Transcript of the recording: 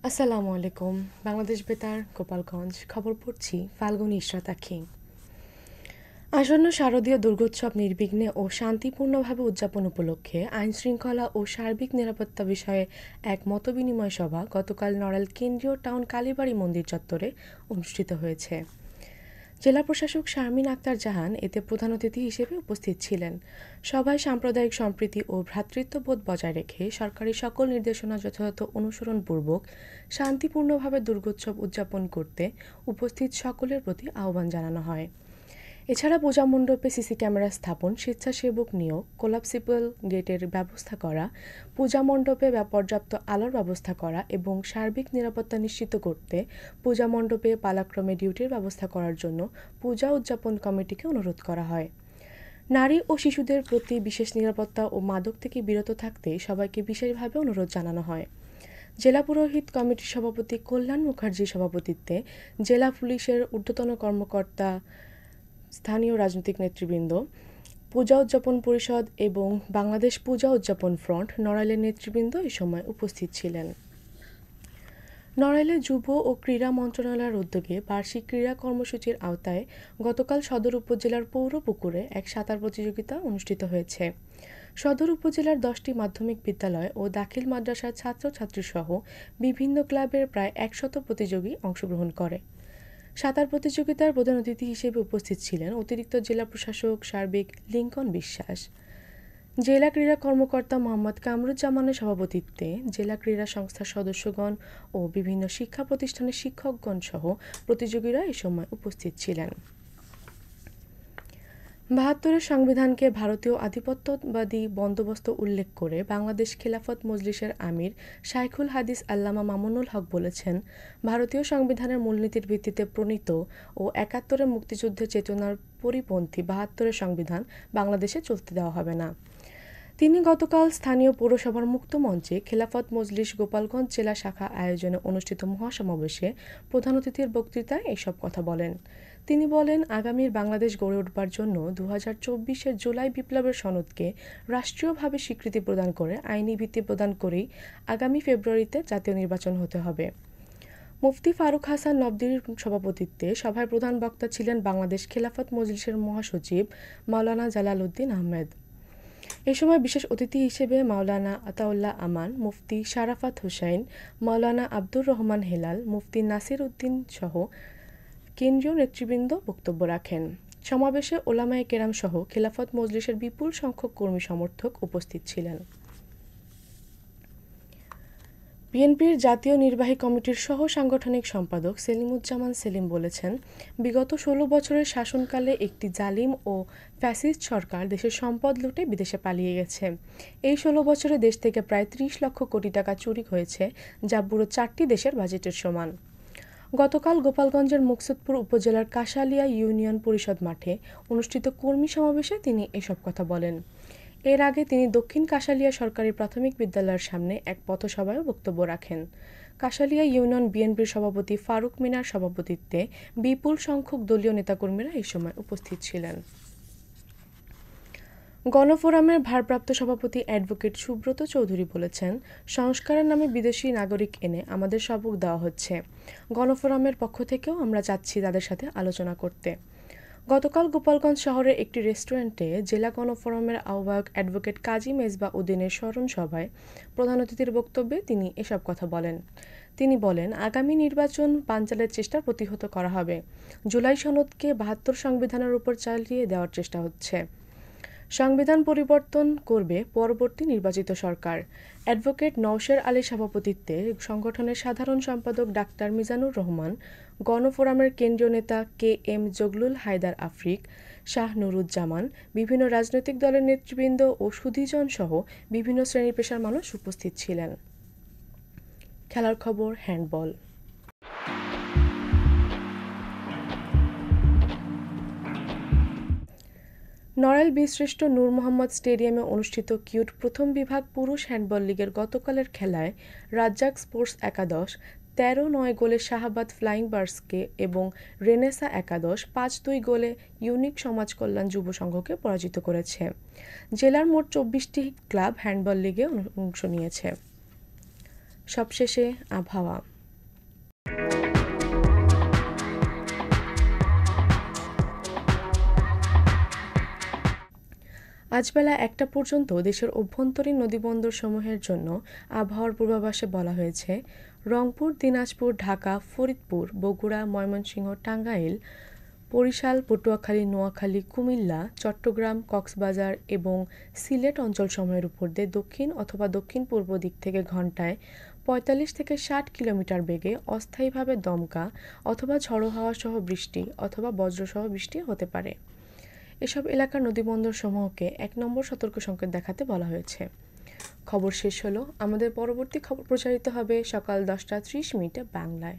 আসসালামু আলাইকুম। বাংলাদেশ বেতার, গোপালগঞ্জ। খবর পড়ছি ফাল্গুনী ইশরাত আখি। আসন্ন শারদীয় দুর্গোৎসব নির্বিঘ্নে ও শান্তিপূর্ণভাবে উদযাপন উপলক্ষে আইনশৃঙ্খলা ও সার্বিক নিরাপত্তা বিষয়ে এক মতবিনিময় সভা গতকাল নড়াইল কেন্দ্রীয় টাউন কালীবাড়ি মন্দির চত্বরে অনুষ্ঠিত হয়েছে। জেলা প্রশাসক শারমিন আক্তার জাহান এতে প্রধান অতিথি হিসেবে উপস্থিত ছিলেন। সভায় সাম্প্রদায়িক সম্প্রীতি ও ভ্রাতৃত্ববোধ বজায় রেখে সরকারি সকল নির্দেশনা যথাযথ অনুসরণপূর্বক শান্তিপূর্ণভাবে দুর্গোৎসব উদযাপন করতে উপস্থিত সকলের প্রতি আহ্বান জানানো হয়। এছাড়া পূজা মণ্ডপে সিসি ক্যামেরা স্থাপন, স্বেচ্ছাসেবক নিয়োগ, কোলাপসিবল গেটের ব্যবস্থা করা, পূজা মণ্ডপে পর্যাপ্ত আলোর ব্যবস্থা করা এবং সার্বিক নিরাপত্তা নিশ্চিত করতে পূজা মণ্ডপে পালাক্রমে ডিউটির ব্যবস্থা করার জন্য পূজা উদযাপন কমিটিকে অনুরোধ করা হয়। নারী ও শিশুদের প্রতি বিশেষ নিরাপত্তা ও মাদক থেকে বিরত থাকতে সবাইকে বিশেষভাবে অনুরোধ জানানো হয়। জেলা পুরোহিত কমিটির সভাপতি কল্যাণ মুখার্জির সভাপতিত্বে জেলা পুলিশের ঊর্ধ্বতন কর্মকর্তা, স্থানীয় রাজনৈতিক নেতৃবৃন্দ, পূজা উদযাপন পরিষদ এবং বাংলাদেশ পূজা উদযাপন ফ্রন্ট নড়াইলের নেতৃবৃন্দ এ সময় উপস্থিত ছিলেন। নড়াইলে যুব ও ক্রীড়া মন্ত্রণালয়ের উদ্যোগে বার্ষিক ক্রীড়া কর্মসূচির আওতায় গতকাল সদর উপজেলার পৌর পুকুরে এক সাঁতার প্রতিযোগিতা অনুষ্ঠিত হয়েছে। সদর উপজেলার 10টি মাধ্যমিক বিদ্যালয় ও দাখিল মাদ্রাসার ছাত্রছাত্রীসহ বিভিন্ন ক্লাবের প্রায় 100 প্রতিযোগী অংশগ্রহণ করে। সাঁতার প্রতিযোগিতার প্রধান অতিথি হিসেবে উপস্থিত ছিলেন অতিরিক্ত জেলা প্রশাসক সার্বিক লিঙ্কন বিশ্বাস। জেলা ক্রীড়া কর্মকর্তা মোহাম্মদ কামরুজ্জামানের সভাপতিত্বে জেলা ক্রীড়া সংস্থার সদস্যগণ ও বিভিন্ন শিক্ষা প্রতিষ্ঠানের শিক্ষকগণ সহ প্রতিযোগীরা এ সময় উপস্থিত ছিলেন। ৭২-এর সংবিধানকে ভারতীয় আধিপত্যবাদী বন্দোবস্ত উল্লেখ করে বাংলাদেশ খেলাফত মজলিসের আমির শাইখুল হাদিস আল্লামা মামুনুল হক বলেছেন, ভারতীয় সংবিধানের মূলনীতির ভিত্তিতে প্রণীত ও ৭১-এর মুক্তিযুদ্ধের চেতনার পরিপন্থী ৭২-এর সংবিধান বাংলাদেশে চলতে দেওয়া হবে না। তিনি গতকাল স্থানীয় পৌরসভার মুক্ত মঞ্চে খেলাফত মজলিস গোপালগঞ্জ জেলা শাখা আয়োজনে অনুষ্ঠিত মহাসমাবেশে প্রধান অতিথির বক্তৃতায় এসব কথা বলেন। তিনি বলেন, আগামীর বাংলাদেশ গড়ে উঠবার জন্য 2024-এর জুলাই বিপ্লবের সনদকে রাষ্ট্রীয়ভাবে স্বীকৃতি প্রদান করে আইনি ভিত্তি প্রদান করেই আগামী ফেব্রুয়ারিতে জাতীয় নির্বাচন হতে হবে। মুফতি ফারুক হাসান নবদীর সভাপতিত্বে সভায় প্রধান বক্তা ছিলেন বাংলাদেশ খেলাফত মজলিসের মহাসচিব মাওলানা জালাল উদ্দিন আহমেদ। এ সময় বিশেষ অতিথি হিসেবে মাওলানা আতাউল্লাহ আমান, মুফতি শারাফাত হোসাইন, মাওলানা আব্দুর রহমান হেলাল, মুফতি নাসির উদ্দিন সহ কেন্দ্রীয় নেতৃবৃন্দ বক্তব্য রাখেন। সমাবেশে ওলামায়ে কেরাম সহ খেলাফত মজলিসের বিপুল সংখ্যক কর্মী সমর্থক উপস্থিত ছিলেন। বিএনপির জাতীয় নির্বাহী কমিটির সহ সাংগঠনিক সম্পাদক সেলিমুজ্জামান সেলিম বলেছেন, বিগত 16 বছরের শাসনকালে একটি জালিম ও ফ্যাসিস্ট সরকার দেশের সম্পদ লুটে বিদেশে পালিয়ে গেছে। এই 16 বছরে দেশ থেকে প্রায় 30 লক্ষ কোটি টাকা চুরি হয়েছে, যা পুরো 4টি দেশের বাজেটের সমান। গতকাল গোপালগঞ্জের মুকসুদপুর উপজেলার কাশালিয়া ইউনিয়ন পরিষদ মাঠে অনুষ্ঠিত কর্মী সমাবেশে তিনি এসব কথা বলেন। এর আগে তিনি দক্ষিণ কাশালিয়া সরকারি প্রাথমিক বিদ্যালয়ের সামনে এক পথসভায় বক্তব্য রাখেন। কাশালিয়া ইউনিয়ন বিএনপির সভাপতি ফারুক মিনার সভাপতিত্বে বিপুল সংখ্যক দলীয় নেতাকর্মীরা এই সময় উপস্থিত ছিলেন। গণফোরামের ভারপ্রাপ্ত সভাপতি অ্যাডভোকেট সুব্রত চৌধুরী বলেছেন, সংস্কারের নামে বিদেশি নাগরিক এনে আমাদের সবক দেওয়া হচ্ছে। গণফোরামের পক্ষ থেকেও আমরা চাচ্ছি তাদের সাথে আলোচনা করতে। গতকাল গোপালগঞ্জ শহরের একটি রেস্টুরেন্টে জেলা গণফোরামের আহ্বায়ক অ্যাডভোকেট কাজী মেজবা উদ্দিনের স্মরণ সভায় প্রধান অতিথির বক্তব্যে তিনি এসব কথা বলেন। তিনি বলেন, আগামী নির্বাচন বানচালের চেষ্টা প্রতিহত করা হবে। জুলাই সনদকে ৭২ সংবিধানের উপর চালিয়ে দেওয়ার চেষ্টা হচ্ছে। সংবিধান পরিবর্তন করবে পরবর্তী নির্বাচিত সরকার। অ্যাডভোকেট নওশের আলীর সভাপতিত্বে সংগঠনের সাধারণ সম্পাদক ডাক্তার মিজানুর রহমান, গণফোরামের কেন্দ্রীয় নেতা KM জগলুল হায়দার আফ্রিক, শাহ নুরুজ্জামান, বিভিন্ন রাজনৈতিক দলের নেতৃবৃন্দ ও সুধীজন সহ বিভিন্ন শ্রেণী পেশার মানুষ উপস্থিত ছিলেন। খেলার খবর, হ্যান্ডবল। নড়াইল বীরশ্রেষ্ঠ নূর মোহাম্মদ স্টেডিয়ামে অনুষ্ঠিত কিউট প্রথম বিভাগ পুরুষ হ্যান্ডবল লিগের গতকালের খেলায় রাজ্জাক স্পোর্টস একাদশ 13-9 গোলে শাহাবাদ ফ্লাইং বার্ডসকে এবং রেনেসা একাদশ 5-2 গোলে ইউনিক সমাজ কল্যাণ যুব সংঘকে পরাজিত করেছে। জেলার মোট 24টি ক্লাব হ্যান্ডবল লিগে অংশ নিয়েছে। সবশেষে আবহাওয়া। আজ বেলা ১টা পর্যন্ত দেশের অভ্যন্তরীণ নদীবন্দরসমূহের জন্য আবহাওয়ার পূর্বাভাসে বলা হয়েছে, রংপুর, দিনাজপুর, ঢাকা, ফরিদপুর, বগুড়া, ময়মনসিংহ, টাঙ্গাইল, বরিশাল, পটুয়াখালী, নোয়াখালী, কুমিল্লা, চট্টগ্রাম, কক্সবাজার এবং সিলেট অঞ্চলসমূহের উপর দিয়ে দক্ষিণ অথবা দক্ষিণ-পূর্ব দিক থেকে ঘন্টায় ৪৫ থেকে ৬০ কিলোমিটার বেগে অস্থায়ীভাবে দমকা অথবা ঝড়ো হাওয়া সহ বৃষ্টি অথবা বজ্রসহ বৃষ্টি হতে পারে। এসব এলাকার নদীবন্দরসমূহকে ১ নম্বর সতর্ক সংকেত দেখাতে বলা হয়েছে। খবর শেষ হলো। আমাদের পরবর্তী খবর প্রচারিত হবে সকাল ১০টা ৩০ মিনিটে বাংলায়।